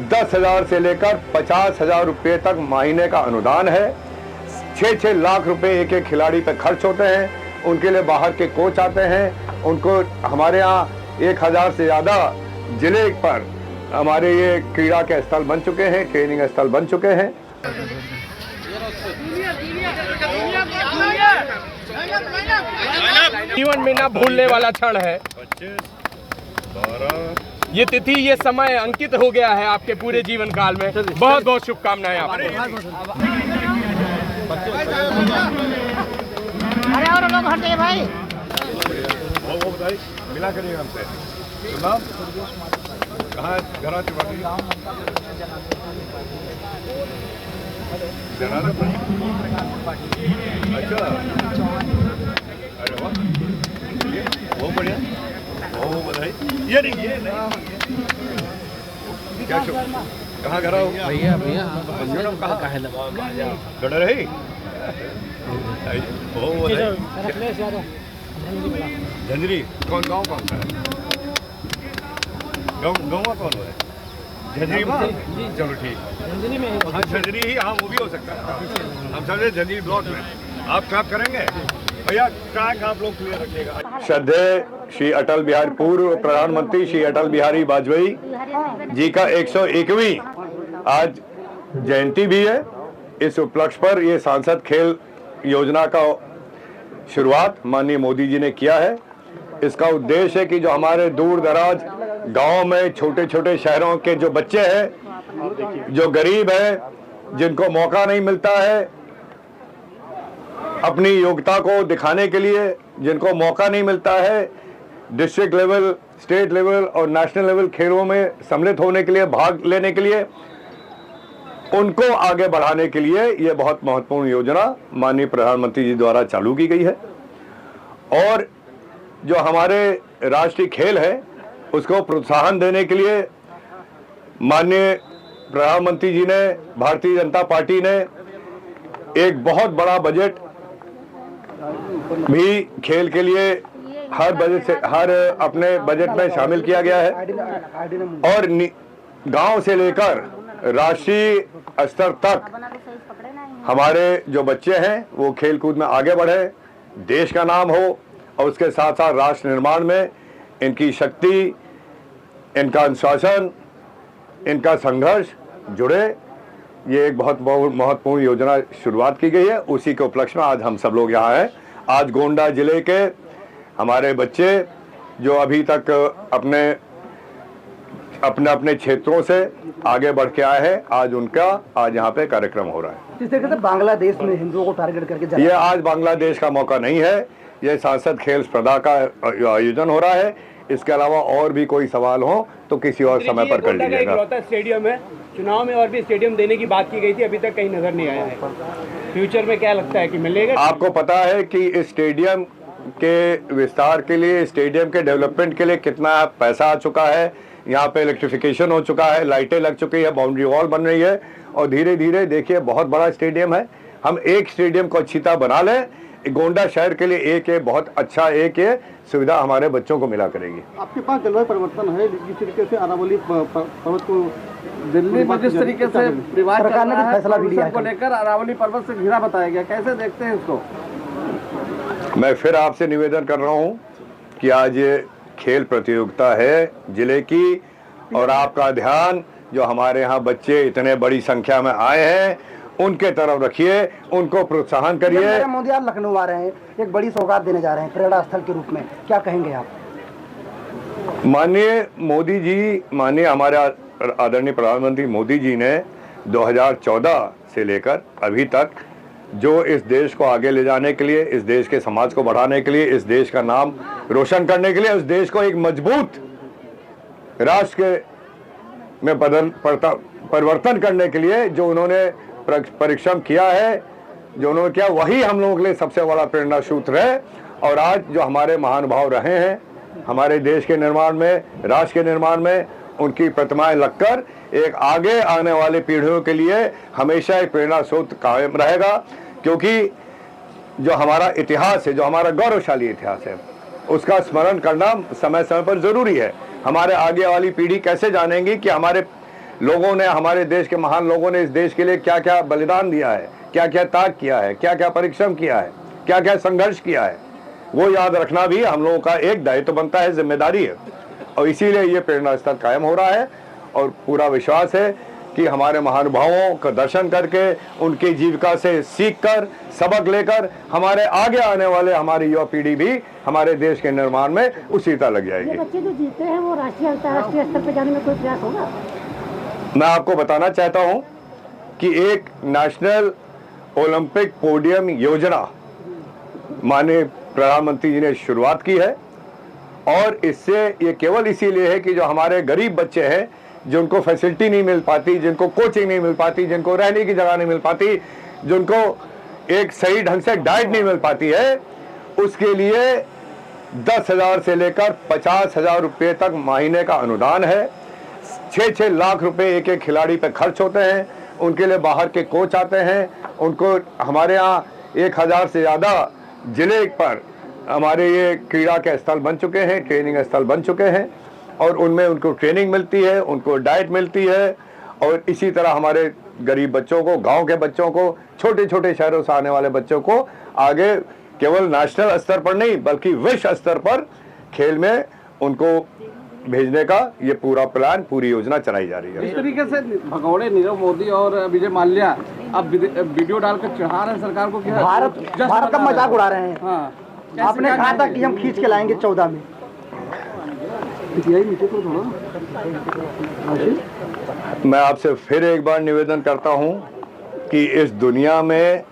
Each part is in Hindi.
10,000 से लेकर 50,000 रुपये तक महीने का अनुदान है। 6-6 लाख रुपए एक एक खिलाड़ी पे खर्च होते हैं। उनके लिए बाहर के कोच आते हैं। उनको हमारे यहाँ 1,000 से ज़्यादा जिले पर हमारे ये क्रीड़ा के स्थल बन चुके हैं, ट्रेनिंग स्थल बन चुके हैं। जीवन में ना भूलने वाला क्षण है। ये तिथि, ये समय अंकित हो गया है आपके पूरे जीवन काल में। बहुत बहुत शुभकामनाएं आपको। अरे और लोग हट जाइए भाई। वो बताइए, मिला करिएगा हमसे। नाम कहाँ घरा चुकी अच्छा, अरे वाह, बहुत बढ़िया, बहुत बधाई। ये नहीं क्या कहाँ घर हो भैया भैया कहाँ गड़ा रही झंझरी। कौन गाँव कौन सा है? गाँव कौन है? झंझरी में। चलो ठीक, हाँ झंझरी ही, हाँ वो भी हो सकता है। हम समझे झंझरी ब्लॉक में आप काम करेंगे भैया, ट्रैक आप लोग क्लियर रखिएगा। श्रद्धेय श्री अटल बिहारी, पूर्व प्रधानमंत्री श्री अटल बिहारी वाजपेयी जी का 101वीं आज जयंती भी है। इस उपलक्ष्य पर ये सांसद खेल योजना का शुरुआत माननीय मोदी जी ने किया है। इसका उद्देश्य है कि जो हमारे दूर दराज गाँव में, छोटे छोटे शहरों के जो बच्चे हैं, जो गरीब हैं, जिनको मौका नहीं मिलता है अपनी योग्यता को दिखाने के लिए, जिनको मौका नहीं मिलता है डिस्ट्रिक्ट लेवल, स्टेट लेवल और नेशनल लेवल खेलों में सम्मिलित होने के लिए, भाग लेने के लिए, उनको आगे बढ़ाने के लिए ये बहुत महत्वपूर्ण योजना माननीय प्रधानमंत्री जी द्वारा चालू की गई है। और जो हमारे राष्ट्रीय खेल है उसको प्रोत्साहन देने के लिए माननीय प्रधानमंत्री जी ने, भारतीय जनता पार्टी ने एक बहुत बड़ा बजट भी खेल के लिए हर बजट से, हर अपने बजट में शामिल किया गया है। और गांव से लेकर राष्ट्रीय स्तर तक हमारे जो बच्चे हैं वो खेल कूद में आगे बढ़े, देश का नाम हो और उसके साथ साथ राष्ट्र निर्माण में इनकी शक्ति, इनका अनुशासन, इनका संघर्ष जुड़े। ये एक बहुत महत्वपूर्ण योजना शुरुआत की गई है। उसी के उपलक्ष्य में आज हम सब लोग यहाँ हैं। आज गोंडा जिले के हमारे बच्चे जो अभी तक अपने अपने क्षेत्रों से आगे बढ़ के आए हैं, आज उनका यहाँ पे कार्यक्रम हो रहा है। जिस तरीके से बांग्लादेश में हिंदुओं को टारगेट करके ये आज बांग्लादेश का मौका नहीं है, ये सांसद खेल स्पर्धा का आयोजन हो रहा है। इसके अलावा और भी कोई सवाल हो तो किसी और समय पर कर लीजिएगा। स्टेडियम है, चुनाव में और भी स्टेडियम देने की बात की गई थी, अभी तक कहीं नजर नहीं आया है। फ्यूचर में क्या लगता है कि मिलेगा? आपको पता है कि इस स्टेडियम के विस्तार के लिए, स्टेडियम के डेवलपमेंट के लिए कितना पैसा आ चुका है। यहाँ पे इलेक्ट्रिफिकेशन हो चुका है, लाइटें लग चुकी है, बाउंड्री वॉल बन रही है और धीरे धीरे देखिए बहुत बड़ा स्टेडियम है। हम एक स्टेडियम को अच्छी तरह बना लें, गोंडा शहर के लिए एक है बहुत अच्छा, एक है सुविधा हमारे बच्चों को मिला करेगी। आपके पास जलवायु परिवर्तन है, जिस तरीके से अरावली पर्वत को दिल्ली में जिस तरीके से सरकार ने फैसला भी लिया को लेकर अरावली पर्वत से घिरा बताया गया, कैसे देखते हैं इसको? मैं फिर आपसे निवेदन कर रहा हूँ कि आज ये खेल प्रतियोगिता है जिले की, और आपका ध्यान जो हमारे यहाँ बच्चे इतने बड़ी संख्या में आए हैं उनके तरफ रखिए, उनको प्रोत्साहन करिए। मोदी आज लखनऊ आ रहे हैं, एक बड़ी सौगात देने जा रहे हैं प्रेरणा स्थल के रूप में, क्या कहेंगे आप? माननीय मोदी जी, माननीय हमारे आदरणीय प्रधानमंत्री मोदी जी ने 2014 से लेकर अभी तक जो इस देश को आगे ले जाने के लिए, इस देश के समाज को बढ़ाने के लिए, इस देश का नाम रोशन करने के लिए, उस देश को एक मजबूत राष्ट्र में परिवर्तन करने के लिए जो उन्होंने परिश्रम किया है, जो उन्होंने किया, वही हम लोगों के लिए सबसे बड़ा प्रेरणा सूत्र है। और आज जो हमारे महानुभाव रहे हैं हमारे देश के निर्माण में, राष्ट्र के निर्माण में, उनकी प्रतिमाएं लगकर एक आगे आने वाली पीढ़ियों के लिए हमेशा एक प्रेरणा सूत्र कायम रहेगा। क्योंकि जो हमारा इतिहास है, जो हमारा गौरवशाली इतिहास है, उसका स्मरण करना समय समय पर जरूरी है। हमारे आगे वाली पीढ़ी कैसे जानेंगी कि हमारे लोगों ने, हमारे देश के महान लोगों ने इस देश के लिए क्या क्या बलिदान दिया है, क्या क्या त्याग किया है, क्या क्या परिश्रम किया है, क्या क्या संघर्ष किया है, वो याद रखना भी हम लोगों का एक दायित्व बनता है, जिम्मेदारी है। और इसीलिए ये प्रेरणा स्थल कायम हो रहा है और पूरा विश्वास है कि हमारे महानुभावों का दर्शन करके, उनकी जीविका से सीखकर, सबक लेकर हमारे आगे आने वाले हमारी युवा पीढ़ी भी हमारे देश के निर्माण में उसी तरह लग जाएगी। ये बच्चे जो जीते हैं वो राष्ट्रीय अंतर्राष्ट्रीय स्तर पर जाने में कोई प्रयास होगा? मैं आपको बताना चाहता हूं कि एक नेशनल ओलंपिक पोडियम योजना माननीय प्रधानमंत्री जी ने शुरुआत की है और इससे ये केवल इसीलिए है कि जो हमारे गरीब बच्चे हैं, जिनको फैसिलिटी नहीं मिल पाती, जिनको कोचिंग नहीं मिल पाती, जिनको रहने की जगह नहीं मिल पाती, जिनको एक सही ढंग से डाइट नहीं मिल पाती है, उसके लिए 10,000 से लेकर 50,000 रुपये तक महीने का अनुदान है। 6-6 लाख रुपए एक एक खिलाड़ी पे खर्च होते हैं। उनके लिए बाहर के कोच आते हैं। उनको हमारे यहाँ 1,000 से ज़्यादा जिले पर हमारे ये क्रीड़ा के स्थल बन चुके हैं, ट्रेनिंग स्थल बन चुके हैं और उनमें उनको ट्रेनिंग मिलती है, उनको डाइट मिलती है। और इसी तरह हमारे गरीब बच्चों को, गांव के बच्चों को, छोटे छोटे शहरों से आने वाले बच्चों को आगे केवल नेशनल स्तर पर नहीं बल्कि विश्व स्तर पर खेल में उनको भेजने का ये पूरा प्लान, पूरी योजना चलाई जा रही है। इस तरीके से भगोड़े नीरव मोदी और विजय माल्या अब वीडियो डालकर चढ़ा रहे हैं सरकार को कि भारत का मजाक उड़ा रहे हैं। हाँ, आपने कहा था कि हम खींच के लाएंगे 14 में। मैं आपसे फिर एक बार निवेदन करता हूं कि इस दुनिया में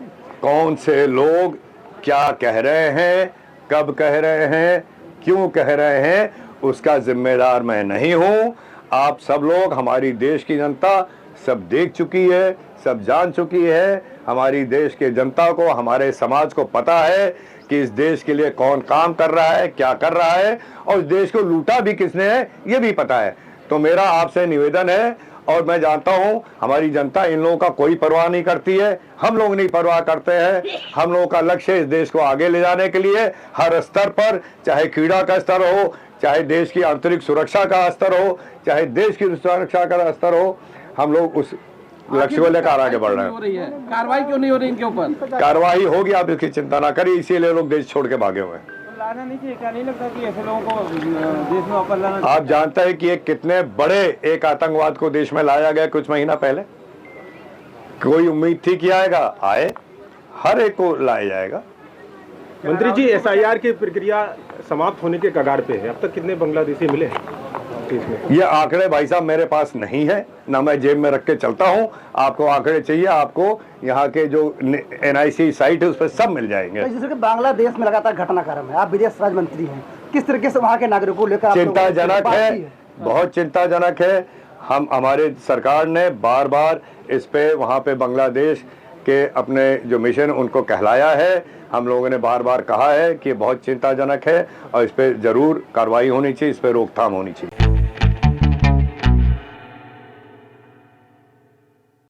कौन से लोग क्या कह रहे हैं, कब कह रहे हैं, क्यों कह रहे हैं, उसका जिम्मेदार मैं नहीं हूं। आप सब लोग, हमारी देश की जनता सब देख चुकी है, सब जान चुकी है। हमारी देश के जनता को, हमारे समाज को पता है कि इस देश के लिए कौन काम कर रहा है, क्या कर रहा है और इस देश को लूटा भी किसने है ये भी पता है। तो मेरा आपसे निवेदन है, और मैं जानता हूं हमारी जनता इन लोगों का कोई परवाह नहीं करती है, हम लोग नहीं परवाह करते हैं। हम लोगों का लक्ष्य इस देश को आगे ले जाने के लिए हर स्तर पर, चाहे क्रीड़ा का स्तर हो, चाहे देश की आंतरिक सुरक्षा का स्तर हो, चाहे देश की सुरक्षा का स्तर हो, हम लोग उस लक्ष्य को लेकर आगे बढ़ रहे हैं। कार्रवाई क्यों नहीं हो रही इनके ऊपर? कार्रवाई होगी, आप इसकी चिंता ना करिए, इसीलिए लोग देश छोड़ के भागे हुए हैं। लाना नहीं चाहिए, क्या नहीं लगता कि ऐसे लोगों को देश में वापस लाना? आप जानते हैं कि एक कितने बड़े एक आतंकवाद को देश में लाया गया कुछ महीना पहले। कोई उम्मीद थी कि आएगा? आए, हर एक को लाया जाएगा। मंत्री जी, एसआईआर की प्रक्रिया समाप्त होने के कगार पे है, अब तक कितने बांग्लादेशी मिले ये आंकड़े भाई साहब मेरे पास नहीं है, ना मैं जेब में रख के चलता हूं। आपको आंकड़े चाहिए, आपको यहाँ के जो NIC साइट है उस पर सब मिल जाएंगे। तो जैसे कि बांग्लादेश में लगातार घटनाक्रम है, आप विदेश राज्य मंत्री हैं, किस तरीके से वहाँ के नागरिकों को लेकर चिंताजनक है, बहुत चिंताजनक है। हमारे सरकार ने बार बार इस पे, वहाँ पे बांग्लादेश के अपने जो मिशन उनको कहलाया है। हम लोगों ने बार बार कहा है कि बहुत चिंताजनक है और इस पे जरूर कार्रवाई होनी चाहिए, इस पे रोकथाम होनी चाहिए।